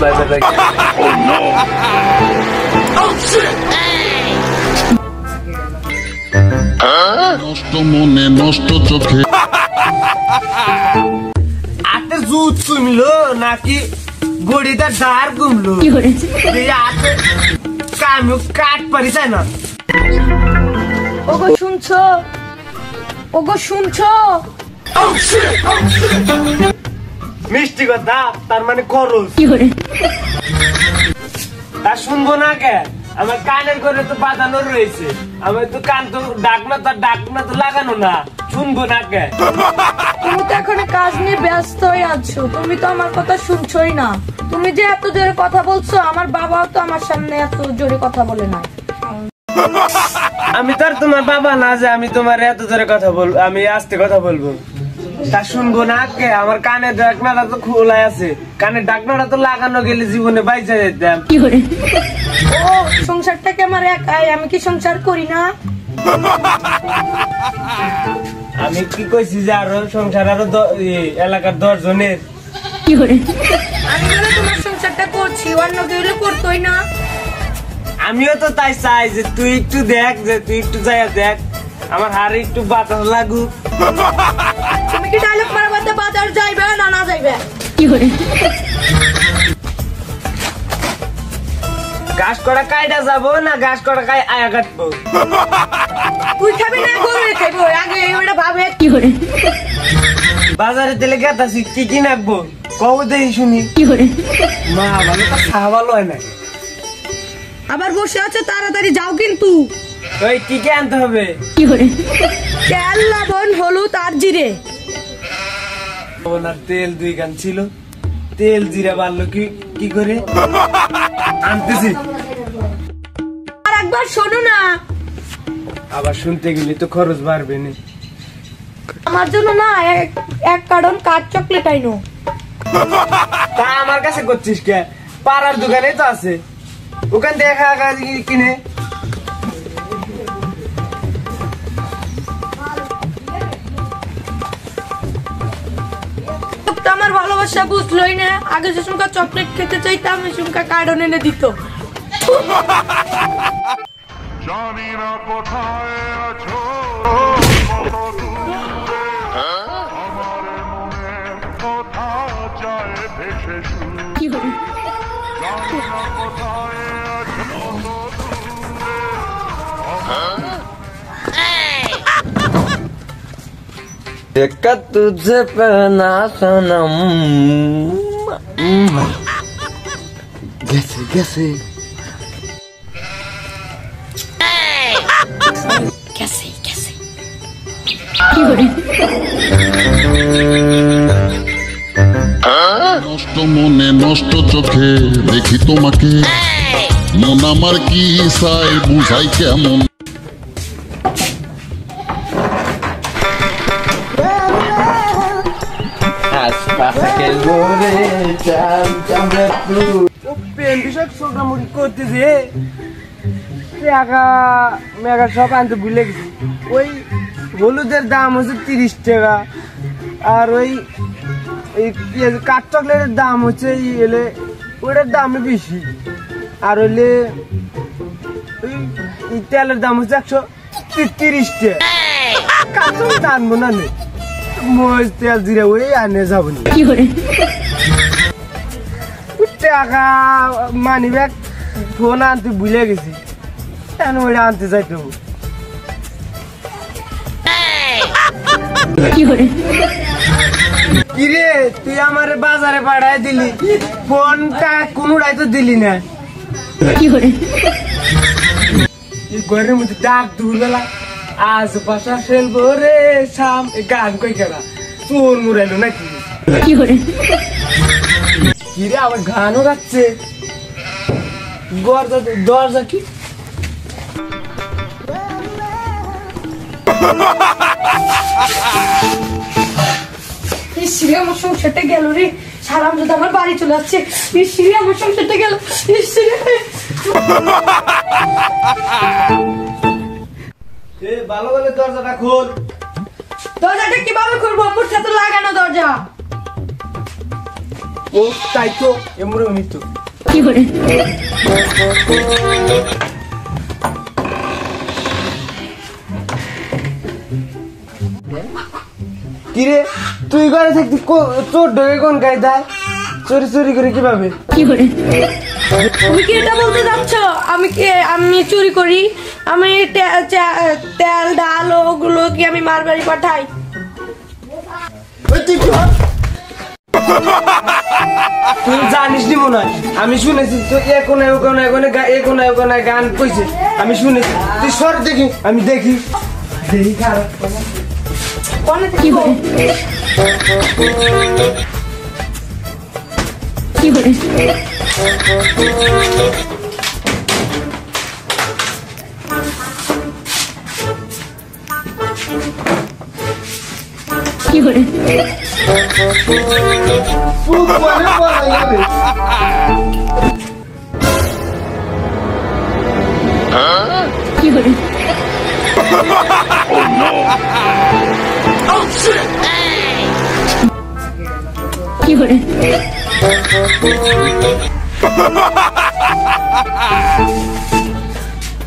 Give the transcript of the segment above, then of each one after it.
Bye bye bye. নষ্ট মনে নষ্ট চোখে আতে জুত কমলো নাকি বড়িটা দাঁড় কমলো? আতে কামু কাট পারিস না। ওগো শুনছো? ওগো শুনছো? মিষ্টি কথা তার মানে খরচ। তা শুনবো না কে? আমার কানের করে তো বাঁধানো রয়েছে, আমার তো কান তো ডাকনা তো লাগানো না, শুনবো না কে? তুমি তো এখন কাজ নিয়ে ব্যস্ত হয়ে আছো, তুমি তো আমার কথা শুনছোই না। তুমি যে এত জোরে কথা বলছো, আমার বাবাও তো আমার সামনে এত জোরে কথা বলে না। আমি তো আর তোমার বাবা না যে আমি তোমার এত জোরে কথা বলবো, আমি আস্তে কথা বলবো। তা শুনবো না কে? আমার কানের ডাকনাটা তো খোলাই আছে, কানের ডাকনাটা তো লাগানো গেলে জীবনে বাইচা যেতাম। ও সংসারটাকে আমার একাই, আমি কি সংসার করি না? আমি কি কইছি যে আরো সংসার আরো এলাকার 10 জনের। আমি বলে তোমার সংসারটা করছি, অন্য কেউ হলে করতোই না। আমিও তো তাই চাই যে তুই একটু দেখ, যে তুই একটু যাইয়া দেখ আমার হাড়ে একটু বাতাস লাগুক। তুমি কি ডায়লগ মারবাতে বাজার যাইবে না না যাইবে? ঘাস করা কাইটা যাবো না ঘাস করা কাই আয়া কাটবো? তুই খাবি না গরু খাইবো, আগে ওটা ভাবে। বাজারে তেলে গেতাছি কি কি নাকবো কও দেখি শুনি। মা ভালো তো খাওয়া ভালো হয় না। আবার বসে আছো, তাড়াতাড়ি যাও কিন্তু। ওই কি কি আনতে হবে? তেল, লবণ, হলুদ আর জিরে। ওনার তেল 2 গান ছিল, তেল জিরা বাড়লো কি করে? আনতেছি। আর একবার শোনো না, আবার শুনতে গেলে তো খরচ বাড়বে না। আমার জন্য না এক কার্টন কাঠ চকলেট আইনো। তা আমার কাছে করছিস কে? পাড়ার দোকানে তো আছে, ওখান দেখা কিনে। আমার ভালোবাসা বুঝলোই না, আগে যে সুমকা চকলেট খেতে চাইতাম ওই সুমকা কার্টন এনে দিত। জানি না কোথায় আছো, আমার মনের কথা যায় ভেসে শুরু। জানি না কোথায় আছো, देखा तुझे पहना सनम। कैसे कैसे कैसे कैसे নষ্ট মনে নষ্ট চোখে দেখি তোমাকে, মন আমার কি চাই বুঝাই কেমন। প্রেম বিষয়ক ছোটামুটি করতে যে মেঘা সব আনতে ভুলে গেছি। ওই হলুদের দাম হচ্ছে 30 টাকা, আর ওই কাঠ চকলেটের দাম হচ্ছে এলে ওটার দাম বেশি, আর হইলে ওই তেলের দাম হচ্ছে 130 টাকা। কাঠ চকলেট আনবো না নে, মজ তেল জিরে ওই আনে যাবো না। টাকা মানি ব্যাগ ফোন আনতে ভুলে গেছি, কেন ওইটা আনতে যাইতে হবে? কিরে তুই আমার বাজারে পাঠাই দিলি, ফোনটা কোনোটাই তো দিলি না। ঘরের মধ্যে ডাক দুপুরবেলা আজ বাসা ফেলবো রে শাম, গান কই খেলা চোর মুড়াইলো নাকি? কিরে আবার গানও গাচ্ছে, দরজা কি? ইসরে আমার সংসারটা গেল রে, সারাম যদি আমার বাড়ি চলে আসছে। ইসরে আমার সংসারটা গেল, ইসরে। ভালো ভালো দরজাটা খোল। দরজাটা কিভাবে খুলবো? মুঠটা তো লাগানো দরজা। ও তাই তো এমরে মৃত্যু কিরে তুই ঘরে থাকতি চোর ঢোকে কোন গায়ে দেয় চোরি চুরি করে কিভাবে তুমি কি এটা বলতে যাচ্ছ আমি চুরি করি? আমি তেল ডাল ওগুলো কি আমি মারবাড়ি পাঠাই? তুই জানিস নি মনে হয় আমি শুনেছি তো এ গান কইছে আমি শুনেছি তুই সর দেখি আমি দেখি দেখি খারাপ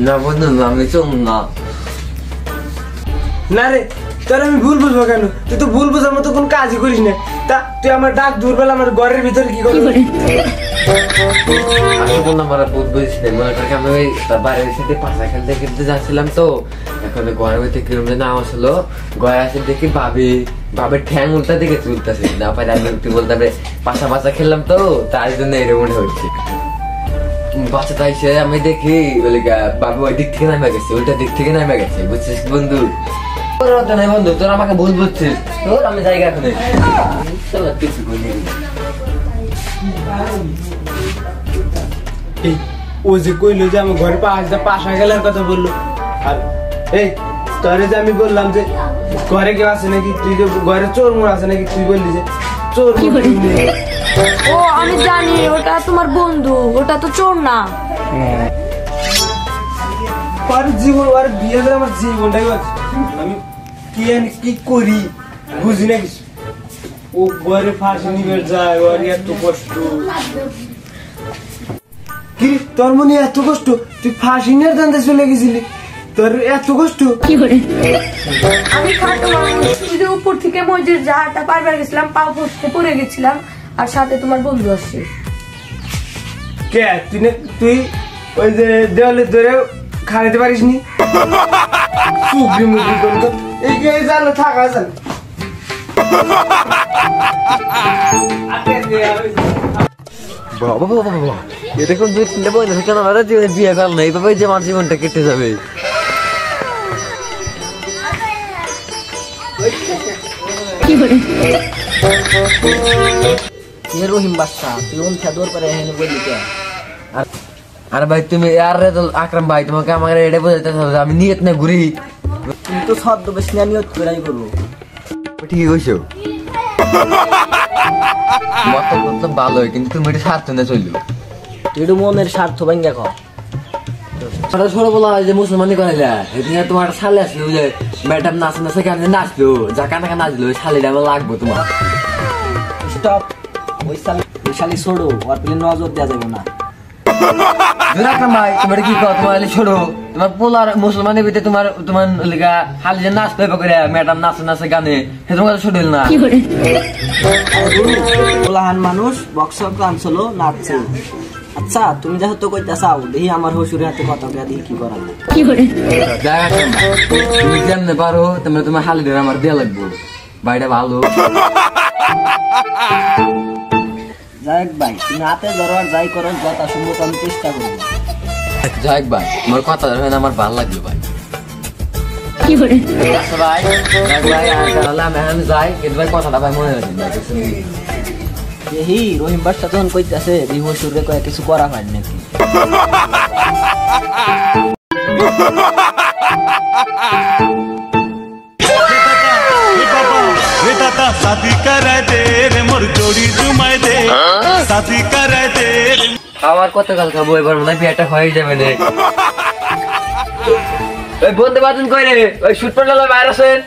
না বন্ধু আমি চোখ না না রে তোর আমি ভুল বুঝবো কেন তুই তো ভুল বুঝার মতো কোন কাজই করিস না তা তুই আমার ডাক দুর্বল আমার ঘরের ভিতরে কি করবি আমরা বহুত বুঝিস না মনে করি আমি ওই বাড়ির সাথে পাশা খেলতে খেলতে যাচ্ছিলাম তো এখন ঘরের মধ্যে কিরম যেন আওয়াজ হলো ঘরে আসে দেখি বাবের ঠ্যাং উল্টা দিকে চুলতেছে না পাই আমি একটু বলতে পাশা পাশা খেললাম তো তার জন্য এরকম মনে হচ্ছে বাচ্চাটা এসে আমি দেখি বাবু ওই দিক থেকে নামে গেছে ওইটা দিক থেকে নামে গেছে বুঝছিস বন্ধু নাই বন্ধু তোর আমাকে ভুল বুঝছিস তোর আমি জায়গা এখন কিছু বলি ও যে কইলো যে আমার ঘরে পাশা গেলার কথা বললো আর এই তোরে যে আমি বললাম যে ঘরে কেউ আছে নাকি তুই যে ঘরে চোর মোড় আছে নাকি তুই বললি যে চোর ও আমি জানি ওটা তোমার বন্ধু ওটা তো চোর না জীবন আর বিয়ে করে আমার জীবনটাই আমি কি করি বুঝি না কিছু ও ঘরে ফাঁসি নিবে যায় ওর এত কষ্ট কি তোর মনে এত কষ্ট তুই ফাঁসি নিয়ে জানতে চলে গেছিলি তোর এত কষ্ট আমি খাটো মানুষ উপর থেকে মসজিদ জাহাটা পারবার গেছিলাম পা পড়তে পড়ে গেছিলাম আর সাথে তোমার বন্ধু আসছে কে তুই ওই যে দেওয়ালে ধরে খাইতে পারিস নি চুগরি মুগরি করতো এই জানো থাকা জান বাবা বাবা বাবা এটা কোন দুই তিনটে বই কেন আমার জীবনে বিয়ে করার না এইভাবে যে আমার জীবনটা কেটে যাবে রহিম বাদশা তুই উনথা দৌড় করে এখানে বললি কে? আর ভাই তুমি আর আকরাম ভাই তোমাকে আমার এটা বোঝাতে হবে আমি নিয়ত না ঘুরি তুমি তো শব্দ বেশ নিয়ত করে করবো ঠিকই কইছো মত ভালো কিন্তু তুমি এটা স্বার্থ না চললো একটু মনের স্বার্থ ভাঙ্গা কর ছোট বলা হয় যে মুসলমানি করাইলা এদিকে তোমার শালে আসলো যে ম্যাডাম নাচে নাচে কেমন নাচলো যা কানা কানা নাচলো ওই শালিটা আমার লাগবো তোমার স্টপ ওই শালি ছোড়ো আর পেলে নজর দেওয়া যাবে না ভাই তোমার কি কর তোমার ছোড়ো তোমার পোলার মুসলমানের ভিতরে তোমার লিগা হালি যে নাচ পেপা করে ম্যাডাম নাচে নাচে গানে সে তোমার ছোট না পোলাহান মানুষ বক্স আনছিল নাচছে আচ্ছা তুমি যা তো কইতা চাও দেখি আমার হসুরের হাতে কথা বলে দেখি কি করা তুমি কেমনে পারো তোমার হালিদের আমার দেয়া লাগবো বাইরে ভালো যাই ভাই তুমি হাতে ধরো আর যাই করো যথা সম্ভব আমি চেষ্টা করবো যাই ভাই তোমার কথা আমার ভালো লাগলো ভাই আচ্ছা ভাই ভাই তাহলে আমি এখন যাই কিন্তু ভাই কথাটা ভাই মনে রাখবেন ভাই দেখি রহিম বাদশা তখন কইতাছে এই হসুরে কয়ে কিছু করা হয় নাকি शादी कर दे रे मोर जोड़ी जुमाई दे शादी कर दे আমার কতকাল খাবো এবার মনে হয় বিয়েটা হয়ে যাবে রে ওই বন্ধু বাদন কই রে ওই শুট পড়লে বাইরে আসেন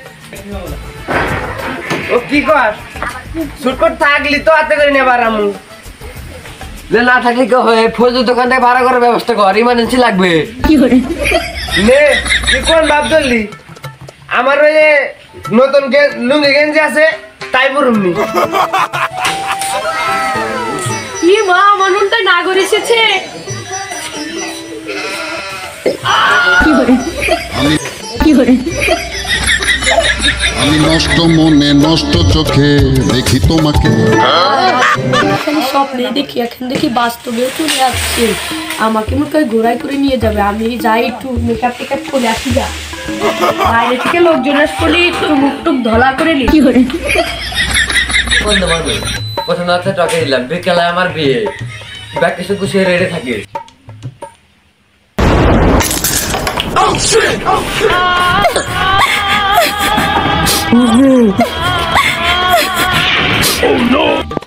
ও কি কর শুট কর থাকলি তো হাতে করে নেবার আমু যে না থাকলে কি হয়, ফজল দোকান থেকে ভাড়া করার ব্যবস্থা কর, ইমার্জেন্সি লাগবে। নে তুই কোন ভাব ধরলি? আমার ওই যে নতুন লুঙ্গি গেঞ্জি আছে তাই পরুমনি। কি মা আমার নুনটা না করে এসেছে। আমি নষ্ট মনে নষ্ট চোখে দেখি তোমাকে। এখানে স্বপ্নে দেখি, এখন দেখি বাস্তবেও চলে আসছে। আমাকে মুখে ঘোরাই করে নিয়ে যাবে, আমি যাই একটু মেকআপ টেকআপ করে আসি। যা বাইরে থেকে লোকজন আসলে একটু মুখ টুক ধলা করে নি। বন্ধু বান্ধব প্রথম রাতে টকে দিলাম, বিকেলে আমার বিয়ে, ব্যাগ কিছু গুছিয়ে রেডি থাকে।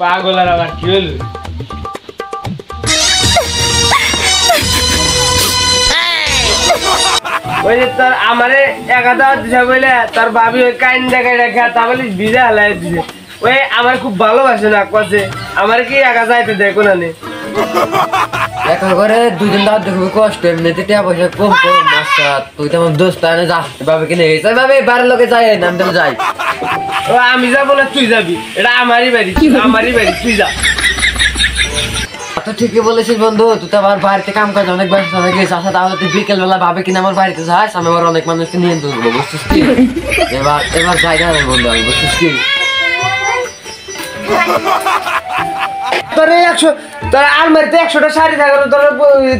পাগল আর আবার কি হলো? ওই যে তোর আমারে একা দাওয়া দিছে বলে তোর ভাবি ওই কাইন দেখায় রেখা তা বলে ভিজা হালাই দিছে। ওই আমার খুব ভালোবাসে না কছে, আমার কি একা যাইতে দেয় কোনা নেই। দেখা করে দুজন দাঁত দেখবো কষ্ট, এমনিতে টাকা পয়সা কম কম মাস্টার, তুই তো আমার দোস্ত আনে যা ভাবে কিনে গেছে ভাবে বাড়ির লোকে যায় নাম দিলে যাই। ও আমি যাবো না তুই যাবি, এটা আমারই বাড়ি, আমারই বাড়ি, তুই যা। তো ঠিকই বলেছিস বন্ধু, তুই তো আমার বাড়িতে কাম কাজ অনেক ব্যস্ত হয়ে গেছিস। আচ্ছা তাহলে তুই বিকেল বেলা ভাবে কিনা আমার বাড়িতে যাস, আমি আবার অনেক মানুষকে নিয়ে দেবো, বুঝছিস কি? এবার যাই না বন্ধু আমি, বুঝছিস কি? তোর 100 তোর আলমারিতে 100টা শাড়ি থাকে,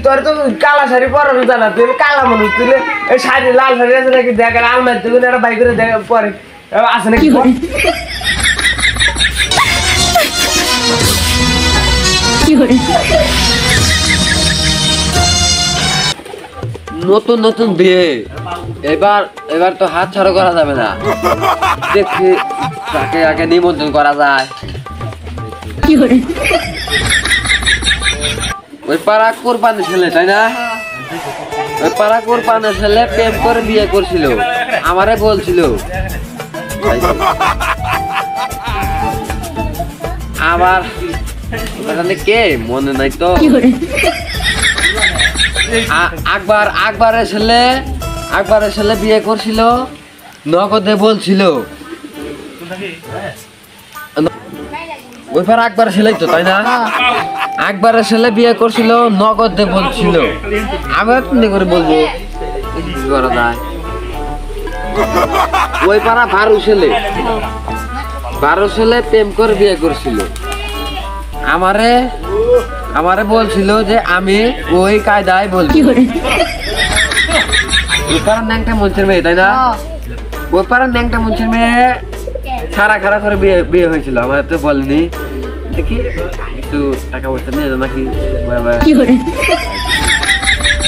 তোর তো কালা শাড়ি পরানো জানা, তুই কালা মানুষ, তুই এই শাড়ি লাল শাড়ি আছে নাকি দেখ, আলমারিতে একটা বাই করে দেখ পরে আছে নাকি। নতুন নতুন বিয়ে, এবার এবার তো হাত ছাড়া করা যাবে না, দেখি তাকে আগে নিমন্ত্রণ করা যায়। ওই পাড়া কোরবানি ছেলে তাই না, ওই পাড়া কোরবানি ছেলে প্রেম করে বিয়ে করছিল, আমারে বলছিল। আবার কে মনে নাই তো, আকবরের ছেলে বিয়ে করছিল, নগদে বলছিল। ওই পার আকবরের ছেলেই তো তাই না, আকবরের ছেলে বিয়ে করছিল, নগদে বলছিল। আমি এমনি করে বলবো করা যায়। ওই পাড়া বারো ছেলে প্রেম করে বিয়ে করছিল, আমারে বলছিল যে আমি ওই কায়দায় বলছি। ওই পাড়ার ন্যাংটা মঞ্চের মেয়ে তাই না, ওই পাড়ার ন্যাংটা মঞ্চের মেয়ে খাড়া করে বিয়ে হয়েছিল, আমার তো বলেনি। দেখি একটু টাকা পয়সা নিয়ে যাও নাকি।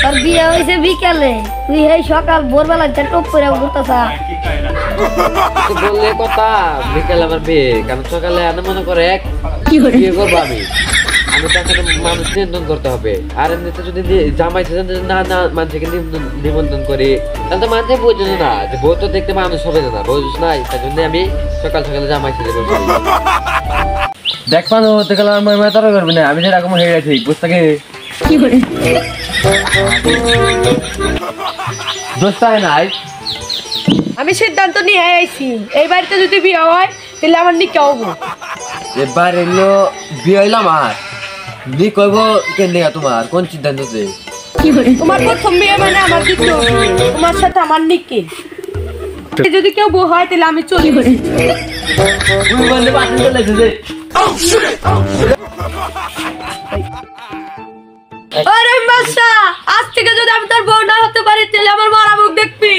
তোর বিয়ে হয়েছে বিকালে, তুই এই সকাল ভোরবেলা টপ করে ঘুরতেছা। বললে কথা বিকালে আমার বিয়ে, কারণ সকালে আমি মনে করে বিয়ে করবো আমি তাকে মানুষ নিয়ন্ত্রণ করতে হবে। আর এমনিতে যদি জামাই না মানুষকে নিমন্ত্রণ করি তাহলে তো মানুষে বোঝে না যে বউ তো দেখতে মানুষ হবে না, বুঝিস নাই। তাই জন্য আমি সকালে জামাই ছেলে বসে দেখ পানো হতে গেলে আমার মেয়ে তারা করবি না, আমি যেরকম হয়ে গেছি বুঝতে দোস্ত নাই। আমি সিদ্ধান্ত নিয়ে আইছি, এই বাড়িতে যদি বিয়ে হয় তাহলে আমার নিকা হবো। এবার এলো বিয়ে হইলো আমার, নি কইব কেন তোমার কোন সিদ্ধান্ততে? তোমার প্রথম বিয়ে মানে আমার দ্বিতীয়, তোমার সাথে আমার নিকে। যদি কেউ বউ হয় তাহলে আমি চলি। আরে মাসা, আজ থেকে যদি আমি তোর বউ না হতে পারি তাহলে আমার মারা মুখ দেখবি।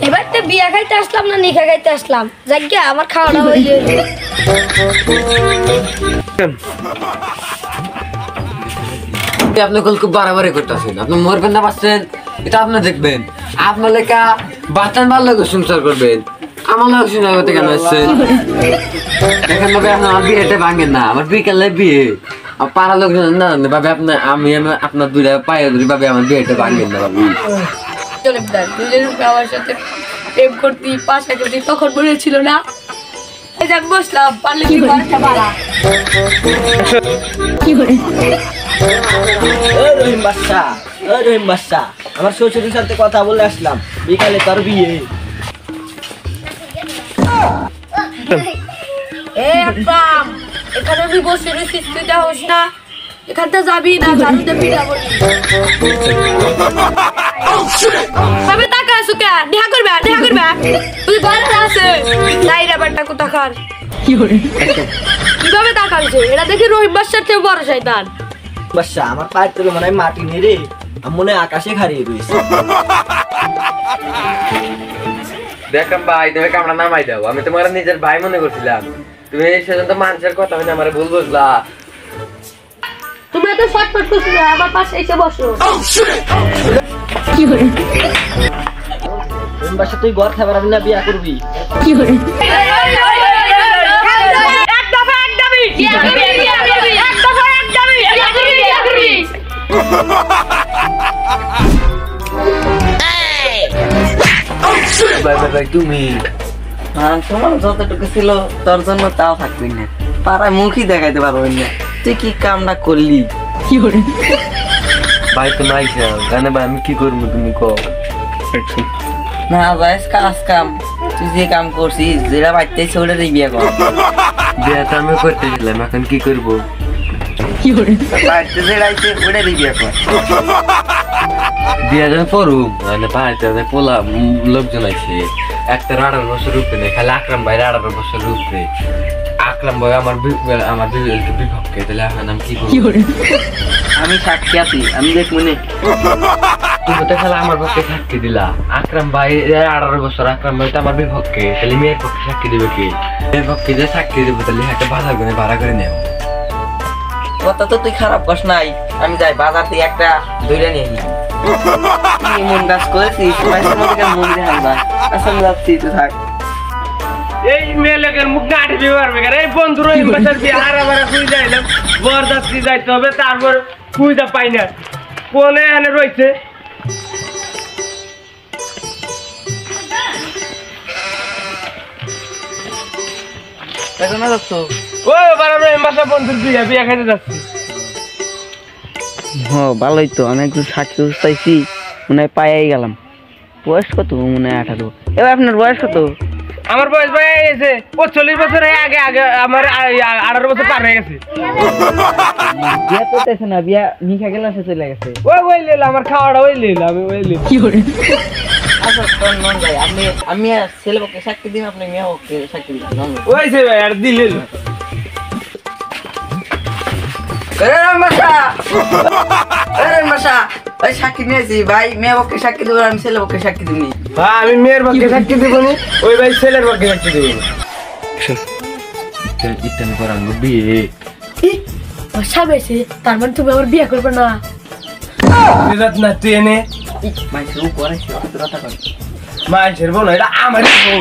এবার তো বিয়া খাইতে আসলাম না নিখা খাইতে আসলাম, যাজ্ঞা আমার খাওয়াটা হইলে। আপনি খুব বাড়াবাড়ি করতেছেন, আপনি মরবেন না বাঁচছেন এটা আপনি দেখবেন। আপনার লেখা বাঁচান ভালো লোক সংসার করবেন, আমার লোক সংসার করতে কেন আসছেন? দেখেন ভাবে আপনার বিয়েটা ভাঙেন না, আমার বিকেলে বিয়ে পাড়া লোক না ভাবে আপনার আমি আপনার দুইটা পায়ে ধরি ভাবে আমার বিয়েটা ভাঙেন না ভাবি। চলে তুই আমার সাথে প্রেম করতি পাশা করতি তখন বলেছিল না, এই যাক বসলাম পারলে কি বাড়িটা বাড়া। ও রহিম বাচ্চা, ও রহিম বাচ্চা, আমার শ্বশুরের সাথে কথা বলে আসলাম, বিকালে তার বিয়ে। এখানে তুই বসে রয়েছিস, তুই যাস না, এখান থেকে যাবি না, জানুতে পিটাবো। তবে টাকা আছো কে? দেখা করবে, দেখা করবে। তুই ঘরে আছে নাই রে বেটা কোথাকার। কিভাবে টাকা হয়েছে? এটা দেখি রহিম বাসার চেয়ে বড় শয়তান। বাচ্চা আমার পায়ের তলে মনে হয় মাটি নেই রে, আমি মনে হয় আকাশে হারিয়ে রয়েছে। দেখলাম ভাই তুমি কামড়া নামাই দাও, আমি তোমার নিজের ভাই মনে করছিলাম, তুমি সেজন্য মানুষের কথা মানে আমার ভুল বুঝলা। তুমি এত শর্টফট করছো, আমার পাশে এসে বসো। রহিম বাচ্চা তুই ঘর খাবার না বিয়া করবি? তুমি তোমার যতটুকু ছিল তোর জন্য তাও থাকবি না, পাড়ায় মুখই দেখাইতে পারবি না, তুই কি কামটা করলি? ভাই তুমি আইসা গানে ভাই আমি কি করবো তুমি কো? না যাইস কাজ কাম, তুই যে কাম করছিস যেটা বাড়তেছে ওটারই বিয়ে কর। বিয়ে তো আমি করতেছিলাম, এখন কি করবো? বাড়িতে যেটা আইছে ওটারই বিয়ে কর। বিয়ে যখন করুম মানে বাড়িতে পোলা লোকজন আছে, একটা 18 বছর উপরে নেই, খালি আকরাম ভাই 18 বছর উপরে। আকরাম ভাই আমার বিপক্ষে, তাহলে এখন আমি কি করবো? আমি সাক্ষী আছি, আমি দেখ মনে তুমি তো খালি আমার পক্ষে সাক্ষী দিলা। আকরাম ভাই 18 বছর, আকরাম ভাই তো আমার বিপক্ষে, তাহলে মেয়ের পক্ষে সাক্ষী দিবে কি? মেয়ের পক্ষে যে সাক্ষী দেবো তাহলে একটা বাজার করে ভাড়া করে নেব। কথা তো তুই খারাপ কস নাই, আমি যাই বাজার থেকে একটা দইটা নিয়ে নিই। তুই মন কাজ করেছিস, মন দেখা আসলে যাচ্ছি, তুই থাক। এই মেয়ে লোকের মুখ না আটবি পারবে কেন? এই বন্ধু রহিম বাসার বিয়ে হারাবারা খুঁজ যাইলাম, বরযাত্রী যাইতে হবে, তারপর খুঁজা পাই না, কোনে এনে রয়েছে। এখন না যাচ্ছ? ও এবার রহিম বাসা বন্ধুর বিয়ে, বিয়ে খাইতে যাচ্ছি। ভালোই তো, আমি একটু সাক্ষী চাইছি, মনে হয় পাইয়াই গেলাম। বয়স কত? মনে হয় 18। এবার আপনার বয়স কত? আমার বয়স ভাই গেছে 45 বছর আগে, আগে আমার 18 বছর পার হয়ে গেছে। বিয়া করতেছে না, বিয়া নিখা গেল সে চলে গেছে। ওই লেল আমার খাওয়াটা ওই লেল, আমি ওই লেল। আচ্ছা তোর মন যায়, আমি ছেলে পক্ষে সাক্ষী দিন, আপনি মেয়ে পক্ষে সাক্ষী দিন। ওই যে ভাই আর দিলেন সাক্ষী নিয়েছি ভাই, মেয়ে পক্ষে সাক্ষী দেবো, আমি ছেলে পক্ষে সাক্ষী দিবনি। ভাই আমি মেয়ের পক্ষে সাক্ষী দেবো নি, ওই ভাই ছেলের পক্ষে সাক্ষী দেবো। ইটান করাঙ্গ বিয়ে সাবেছে, তার মানে তুমি আমার বিয়ে করবে না? না ট্রেনে মাইসের উপরে কথা কর, মানুষের বোন, এটা আমার বউ।